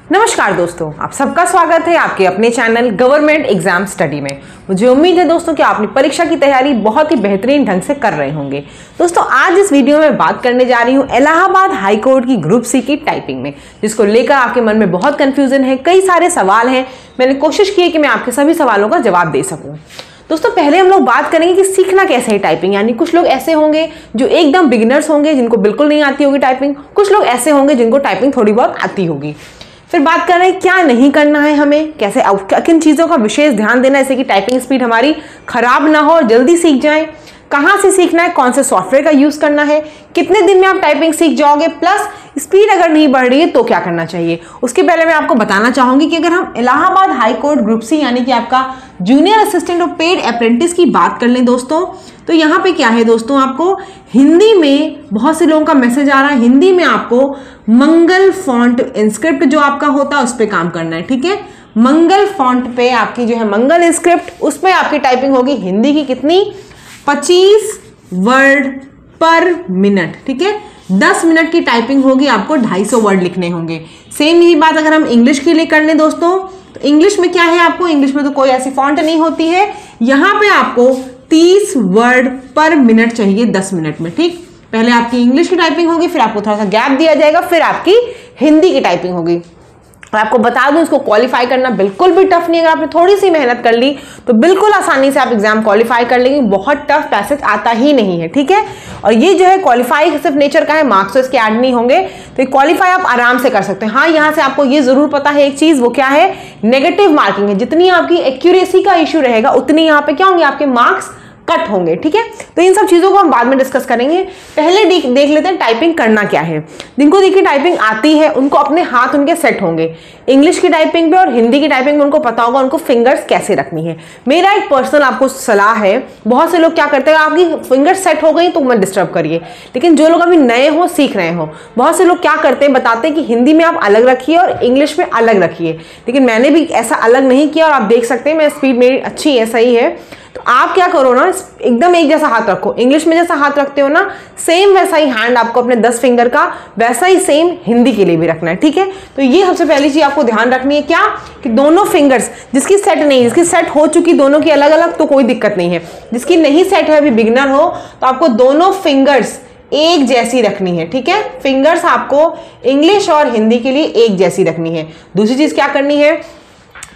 नमस्कार दोस्तों, आप सबका स्वागत है आपके अपने चैनल गवर्नमेंट एग्जाम स्टडी में। मुझे उम्मीद है दोस्तों कि आप अपनी परीक्षा की तैयारी बहुत ही बेहतरीन ढंग से कर रहे होंगे। दोस्तों आज इस वीडियो में बात करने जा रही हूँ इलाहाबाद हाई कोर्ट की ग्रुप सी की टाइपिंग में, जिसको लेकर आपके मन में बहुत कंफ्यूजन है, कई सारे सवाल हैं। मैंने कोशिश की है कि मैं आपके सभी सवालों का जवाब दे सकूँ। दोस्तों पहले हम लोग बात करेंगे कि सीखना कैसे है टाइपिंग, यानी कुछ लोग ऐसे होंगे जो एकदम बिगिनर्स होंगे जिनको बिल्कुल नहीं आती होगी टाइपिंग, कुछ लोग ऐसे होंगे जिनको टाइपिंग थोड़ी बहुत आती होगी। फिर बात कर रहे हैं क्या नहीं करना है, हमें कैसे किन चीज़ों का विशेष ध्यान देना है जिससे कि टाइपिंग स्पीड हमारी खराब ना हो और जल्दी सीख जाएं, कहाँ से सीखना है, कौन से सॉफ्टवेयर का यूज़ करना है, कितने दिन में आप टाइपिंग सीख जाओगे, प्लस स्पीड अगर नहीं बढ़ रही है तो क्या करना चाहिए। उसके पहले मैं आपको बताना चाहूँगी कि अगर हम Allahabad high court group C यानी कि आपका जूनियर असिस्टेंट और पेड अप्रेंटिस की बात कर लें दोस्तों, तो यहाँ पे क्या है दोस्तों, आपको हिंदी में बहुत से लोगों का मैसेज आ रहा है, हिंदी में आपको मंगल फॉन्ट इंस्क्रिप्ट जो आपका होता है उस पर काम करना है। ठीक है, मंगल फॉन्ट पे आपकी जो है मंगल इंस्क्रिप्ट, उस पर आपकी टाइपिंग होगी हिंदी की कितनी, 25 वर्ड पर मिनट। ठीक है, 10 मिनट की टाइपिंग होगी, आपको 250 वर्ड लिखने होंगे। सेम यही बात अगर हम इंग्लिश के लिए कर लें दोस्तों, तो इंग्लिश में क्या है, आपको इंग्लिश में तो कोई ऐसी फॉन्ट नहीं होती है, यहाँ पे आपको 30 वर्ड पर मिनट चाहिए 10 मिनट में। ठीक, पहले आपकी इंग्लिश की टाइपिंग होगी, फिर आपको थोड़ा सा गैप दिया जाएगा, फिर आपकी हिंदी की टाइपिंग होगी। और आपको बता दूं इसको क्वालिफाई करना बिल्कुल भी टफ नहीं है, अगर आपने थोड़ी सी मेहनत कर ली तो बिल्कुल आसानी से आप एग्जाम क्वालिफाई कर लेंगे, बहुत टफ पैसेज आता ही नहीं है। ठीक है, और ये जो है क्वालिफाई सिर्फ नेचर का है, मार्क्स तो इसके ऐड नहीं होंगे, तो क्वालिफाई आप आराम से कर सकते हैं। हाँ, यहाँ से आपको ये जरूर पता है एक चीज, वो क्या है, नेगेटिव मार्किंग है। जितनी आपकी एक्यूरेसी का इशू रहेगा उतनी यहाँ पे क्या होंगे, आपके मार्क्स कट होंगे। ठीक है, तो इन सब चीजों को हम बाद में डिस्कस करेंगे। पहले देख लेते हैं टाइपिंग करना क्या है। जिनको देखिए टाइपिंग आती है उनको अपने हाथ उनके सेट होंगे, इंग्लिश की टाइपिंग पे और हिंदी की टाइपिंग में उनको पता होगा उनको फिंगर्स कैसे रखनी है। मेरा एक पर्सनल आपको सलाह है, बहुत से लोग क्या करते हैं, आपकी फिंगर्स सेट हो गई तो मत डिस्टर्ब करिए, लेकिन जो लोग अभी नए हो, सीख रहे हो, बहुत से लोग क्या करते हैं, बताते हैं कि हिंदी में आप अलग रखिए और इंग्लिश में अलग रखिए, लेकिन मैंने भी ऐसा अलग नहीं किया और आप देख सकते हैं मैं स्पीड मेरी अच्छी है, सही है। तो आप क्या करो ना, एकदम एक जैसा हाथ रखो, इंग्लिश में जैसा हाथ रखते हो ना सेम वैसा ही हैंड आपको अपने 10 फिंगर का वैसा ही सेम हिंदी के लिए भी रखना है। ठीक है, तो ये सबसे पहली चीज आपको ध्यान रखनी है, क्या कि दोनों फिंगर्स, जिसकी सेट नहीं, जिसकी सेट हो चुकी दोनों की अलग अलग तो कोई दिक्कत नहीं है, जिसकी नहीं सेट है अभी बिगिनर हो तो आपको दोनों फिंगर्स एक जैसी रखनी है। ठीक है, फिंगर्स आपको इंग्लिश और हिंदी के लिए एक जैसी रखनी है। दूसरी चीज क्या करनी है,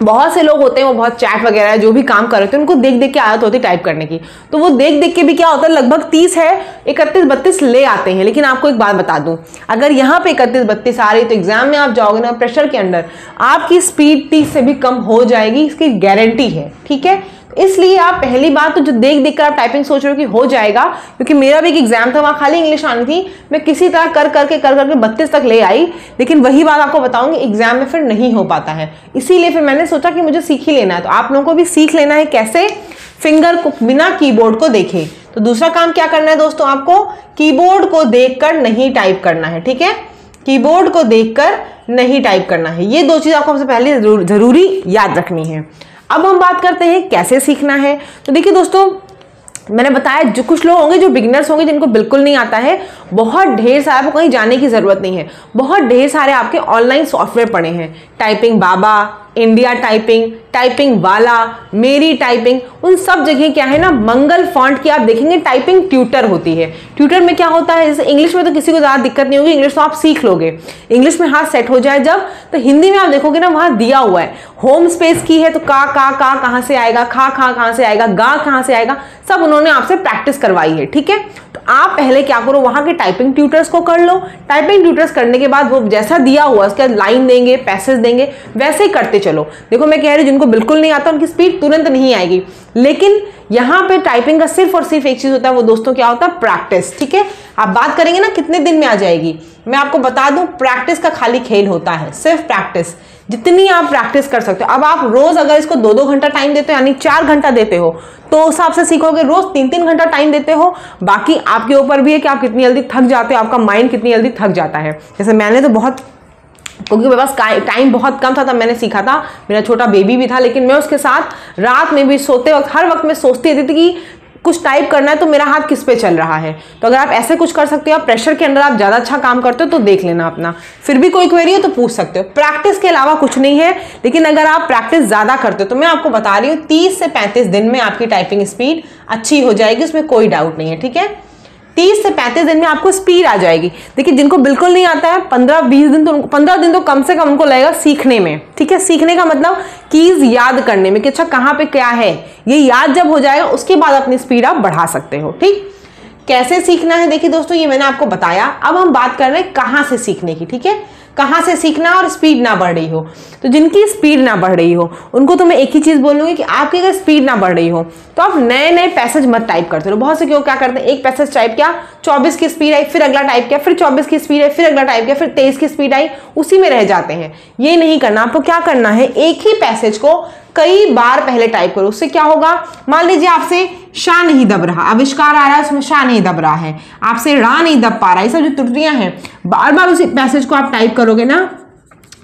बहुत से लोग होते हैं वो बहुत चैट वगैरह जो भी काम कर रहे होते हैं उनको देख देख के आदत होती है टाइप करने की, तो वो देख देख के भी क्या होता है, लगभग 30 है 31-32 ले आते हैं। लेकिन आपको एक बात बता दूं, अगर यहाँ पे 31-32 आ रही तो एग्जाम में आप जाओगे ना प्रेशर के अंदर, आपकी स्पीड 30 से भी कम हो जाएगी, इसकी गारंटी है। ठीक है, इसलिए आप पहली बात तो जो देख देख कर आप टाइपिंग सोच रहे हो कि हो जाएगा, क्योंकि मेरा भी एक एग्जाम था वहां खाली इंग्लिश आनी थी, मैं किसी तरह कर करके 32 तक ले आई, लेकिन वही बात आपको बताऊंगी एग्जाम में फिर नहीं हो पाता है। इसीलिए फिर मैंने सोचा कि मुझे सीख ही लेना है, तो आप लोगों को भी सीख लेना है कैसे फिंगर को बिना कीबोर्ड को देखे। तो दूसरा काम क्या करना है दोस्तों, आपको कीबोर्ड को देखकर नहीं टाइप करना है। ठीक है, कीबोर्ड को देखकर नहीं टाइप करना है, ये दो चीज आपको सबसे पहले जरूरी याद रखनी है। अब हम बात करते हैं कैसे सीखना है। तो देखिए दोस्तों, मैंने बताया जो कुछ लोग होंगे जो बिगिनर्स होंगे जिनको बिल्कुल नहीं आता है, बहुत ढेर सारे, आपको कहीं जाने की जरूरत नहीं है, बहुत ढेर सारे आपके ऑनलाइन सॉफ्टवेयर पड़े हैं, टाइपिंग बाबा, इंडिया टाइपिंग, टाइपिंग वाला, मेरी टाइपिंग, उन सब जगह क्या है ना, मंगल फॉन्ट की आप देखेंगे टाइपिंग ट्यूटर होती है। ट्यूटर में क्या होता है, जैसे इंग्लिश में तो किसी को ज़्यादा दिक्कत नहीं होगी, इंग्लिश तो आप सीख लोगे, इंग्लिश में हाथ सेट हो जाए जब, तो हिंदी में आप देखोगे ना वहाँ दिया हुआ है, होम स्पेस की है तो का कहाँ से आएगा, खा कहाँ से आएगा, गा कहाँ से आएगा, सब उन्होंने आपसे प्रैक्टिस करवाई है। ठीक है, तो आप पहले क्या करो, वहाँ के टाइपिंग ट्यूटर्स को कर लो, टाइपिंग ट्यूटर्स करने के बाद वो जैसा दिया हुआ उसके लाइन देंगे, पैसेज देंगे, वैसे ही करते चलो। देखो मैं कह रही हूँ जिनको बिल्कुल नहीं आता उनकी स्पीड तुरंत नहीं आएगी, लेकिन यहाँ पे टाइपिंग का सिर्फ और सिर्फ एक चीज होता है, वो दोस्तों क्या होता है, प्रैक्टिस। ठीक है, आप बात करेंगे ना कितने दिन में आ जाएगी, मैं आपको बता दूं प्रैक्टिस का खाली खेल होता है, सिर्फ प्रैक्टिस, जितनी आप प्रैक्टिस कर सकते हो। अब आप रोज अगर इसको 2-2 घंटा टाइम देते हो, यानी 4 घंटा देते हो, तो उस हिसाब से सीखोगे। रोज 3-3 घंटा टाइम देते हो, बाकी आपके ऊपर भी है कि आप कितनी जल्दी थक जाते हो, आपका माइंड कितनी जल्दी थक जाता है। जैसे मैंने तो बहुत, क्योंकि मेरे पास टाइम बहुत कम था तब मैंने सीखा था, मेरा छोटा बेबी भी था, लेकिन मैं उसके साथ रात में भी सोते वक्त हर वक्त मैं सोचती रहती थी कि कुछ टाइप करना है तो मेरा हाथ किस पे चल रहा है। तो अगर आप ऐसे कुछ कर सकते हो, आप प्रेशर के अंदर आप ज़्यादा अच्छा काम करते हो तो देख लेना अपना, फिर भी कोई क्वेरी हो तो पूछ सकते हो। प्रैक्टिस के अलावा कुछ नहीं है, लेकिन अगर आप प्रैक्टिस ज़्यादा करते हो तो मैं आपको बता रही हूँ 30 से 35 दिन में आपकी टाइपिंग स्पीड अच्छी हो जाएगी, उसमें कोई डाउट नहीं है। ठीक है, 30 से 35 दिन में आपको स्पीड आ जाएगी। देखिए जिनको बिल्कुल नहीं आता है 15-20 दिन, तो 15 दिन तो कम से कम उनको लगेगा सीखने में। ठीक है, सीखने का मतलब कीज याद करने में कि अच्छा कहाँ पे क्या है, ये याद जब हो जाएगा उसके बाद अपनी स्पीड आप बढ़ा सकते हो। ठीक, कैसे सीखना है देखिए दोस्तों, ये मैंने आपको बताया। अब हम बात कर रहे हैं कहाँ से सीखने की। ठीक है, कहाँ से सीखना और स्पीड ना बढ़ रही हो। तो जिनकी स्पीड ना बढ़ रही हो उनको तो मैं एक ही चीज़ बोलूँगी कि आपकी अगर स्पीड ना बढ़ रही हो तो आप नए नए पैसेज मत टाइप करते रहो। बहुत से क्यों क्या करते हैं, एक पैसेज टाइप किया 24 की स्पीड आई, फिर अगला टाइप किया, फिर 24 की स्पीड आई, फिर अगला टाइप किया, फिर 23 की स्पीड आई, उसी में रह जाते हैं। ये नहीं करना। आपको क्या करना है, एक ही पैसेज को कई बार पहले टाइप करो। उससे क्या होगा, मान लीजिए आपसे शाह नहीं दब रहा, आविष्कार आ रहा है उसमें शाह नहीं दब रहा है, आपसे रा नहीं दब पा रहा है, ये सब जो त्रुटियां हैं, बार बार उसी पैसेज को आप टाइप करोगे ना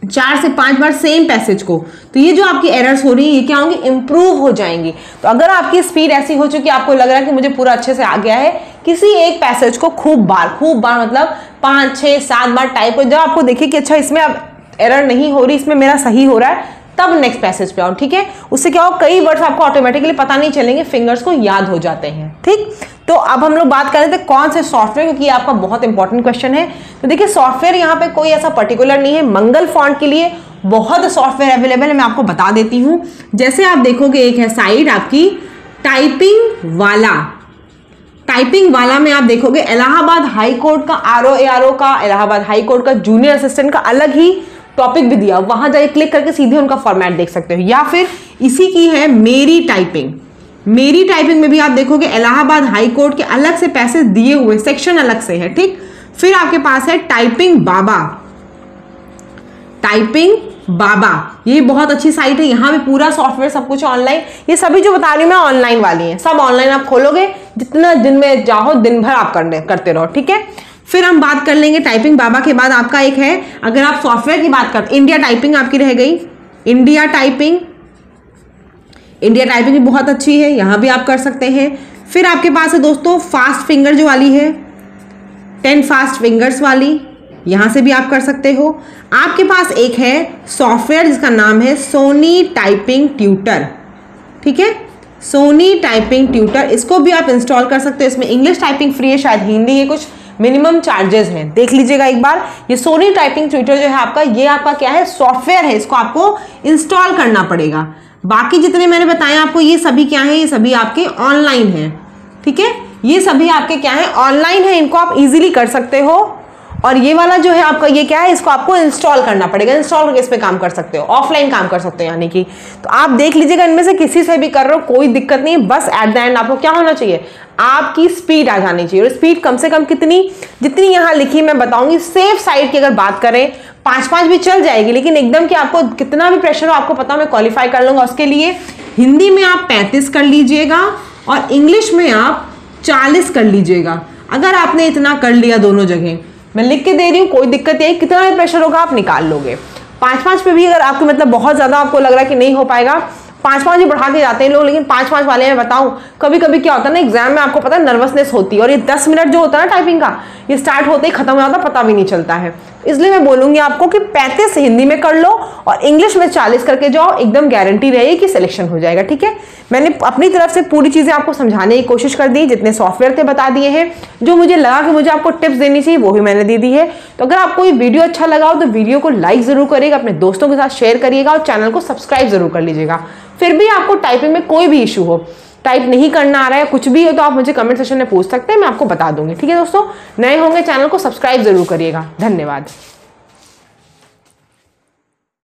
4 से 5 बार सेम पैसेज को, तो ये जो आपकी एरर्स हो रही है ये क्या होंगी, इंप्रूव हो जाएंगी। तो अगर आपकी स्पीड ऐसी हो चुकी है, आपको लग रहा है कि मुझे पूरा अच्छे से आ गया है, किसी एक पैसेज को खूब बार मतलब 5, 6, 7 बार टाइप करो। जब आपको देखिए कि अच्छा इसमें अब एरर नहीं हो रही, इसमें मेरा सही हो रहा है, तब नेक्स्ट पैसेज पे आओ। ठीक है, उससे क्या हो, कई वर्ड्स आपको ऑटोमेटिकली पता नहीं चलेंगे, फिंगर्स को याद हो जाते हैं। ठीक, तो अब हम लोग बात कर रहे थे कौन से सॉफ्टवेयर, क्योंकि ये आपका बहुत इंपॉर्टेंट क्वेश्चन है। तो देखिए सॉफ्टवेयर यहाँ पे कोई ऐसा पर्टिकुलर नहीं है। मंगल फॉन्ट के लिए बहुत सॉफ्टवेयर अवेलेबल है, मैं आपको बता देती हूँ। जैसे आप देखोगे एक है साइट आपकी टाइपिंग वाला, टाइपिंग वाला में आप देखोगे इलाहाबाद हाई कोर्ट का ROARO का, इलाहाबाद हाई कोर्ट का जूनियर असिस्टेंट का अलग ही टॉपिक भी दिया, वहां जाके क्लिक करके सीधे उनका फॉर्मेट देख सकते हो। या फिर इसी की है मेरी टाइपिंग, मेरी टाइपिंग में भी आप देखोगे इलाहाबाद हाई कोर्ट के अलग से पैसेज दिए हुए, सेक्शन अलग से है। ठीक, फिर आपके पास है टाइपिंग बाबा, टाइपिंग बाबा, ये बहुत अच्छी साइट है, यहाँ भी पूरा सॉफ्टवेयर सब कुछ ऑनलाइन। ये सभी जो बता रही हूँ मैं ऑनलाइन वाली हैं, सब ऑनलाइन आप खोलोगे, जितना दिन में चाहो दिन भर आप करते रहो। ठीक है, फिर हम बात कर लेंगे टाइपिंग बाबा के बाद आपका एक है, अगर आप सॉफ्टवेयर की बात करते, इंडिया टाइपिंग आपकी रह गई, इंडिया टाइपिंग, इंडिया टाइपिंग भी बहुत अच्छी है, यहाँ भी आप कर सकते हैं। फिर आपके पास है दोस्तों फास्ट फिंगर जो वाली है, 10 फास्ट फिंगर्स वाली, यहाँ से भी आप कर सकते हो। आपके पास एक है सॉफ्टवेयर जिसका नाम है सोनी टाइपिंग ट्यूटर। ठीक है, सोनी टाइपिंग ट्यूटर, इसको भी आप इंस्टॉल कर सकते हो। इसमें इंग्लिश टाइपिंग फ्री है, शायद हिंदी के कुछ मिनिमम चार्जेस हैं, देख लीजिएगा एक बार। ये सोनी टाइपिंग ट्यूटर जो है आपका, ये आपका क्या है, सॉफ्टवेयर है, इसको आपको इंस्टॉल करना पड़ेगा। बाकी जितने मैंने बताए आपको ये सभी क्या है, ये सभी आपके ऑनलाइन है। ठीक है, ये सभी आपके क्या है, ऑनलाइन है, इनको आप इजीली कर सकते हो। और ये वाला जो है आपका, ये क्या है, इसको आपको इंस्टॉल करना पड़ेगा, इंस्टॉल करके इस पे काम कर सकते हो, ऑफलाइन काम कर सकते हो यानी कि। तो आप देख लीजिएगा इनमें से किसी से भी कर रहे हो, कोई दिक्कत नहीं है, बस एट द एंड आपको क्या होना चाहिए, आपकी स्पीड आ जानी चाहिए। और स्पीड कम से कम कितनी, जितनी यहाँ लिखी मैं बताऊंगी। सेफ साइड की अगर बात करें 5-5 भी चल जाएगी, लेकिन एकदम कि आपको कितना भी प्रेशर हो, आपको पता मैं क्वालिफाई कर लूंगा, उसके लिए हिंदी में आप 35 कर लीजिएगा और इंग्लिश में आप 40 कर लीजिएगा। अगर आपने इतना कर लिया दोनों जगह, मैं लिख के दे रही हूँ, कोई दिक्कत नहीं, कितना भी प्रेशर होगा आप निकाल लोगे। 5-5 पे भी अगर आपको मतलब बहुत ज्यादा आपको लग रहा है कि नहीं हो पाएगा, 5-5 ही बढ़ा के जाते हैं लोग। लेकिन 5-5 वाले में बताऊं, कभी कभी क्या होता है ना, एग्जाम में आपको पता है नर्वसनेस होती है, और ये 10 मिनट जो होता है ना टाइपिंग का, ये स्टार्ट होते ही खत्म हो जाता, पता भी नहीं चलता है। इसलिए मैं बोलूंगी आपको कि 35 हिंदी में कर लो और इंग्लिश में 40 करके जाओ, एकदम गारंटी रहेगी कि सिलेक्शन हो जाएगा। ठीक है, मैंने अपनी तरफ से पूरी चीजें आपको समझाने की कोशिश कर दी, जितने सॉफ्टवेयर थे बता दिए हैं, जो मुझे लगा कि मुझे आपको टिप्स देनी चाहिए वो भी मैंने दे दी है। तो अगर आपको ये वीडियो अच्छा लगा हो तो वीडियो को लाइक जरूर करिएगा, अपने दोस्तों के साथ शेयर करिएगा और चैनल को सब्सक्राइब जरूर कर लीजिएगा। फिर भी आपको टाइपिंग में कोई भी इशू हो, टाइप नहीं करना आ रहा है, कुछ भी हो, तो आप मुझे कमेंट सेक्शन में पूछ सकते हैं, मैं आपको बता दूंगी। ठीक है दोस्तों, नए होंगे चैनल को सब्सक्राइब जरूर करिएगा। धन्यवाद।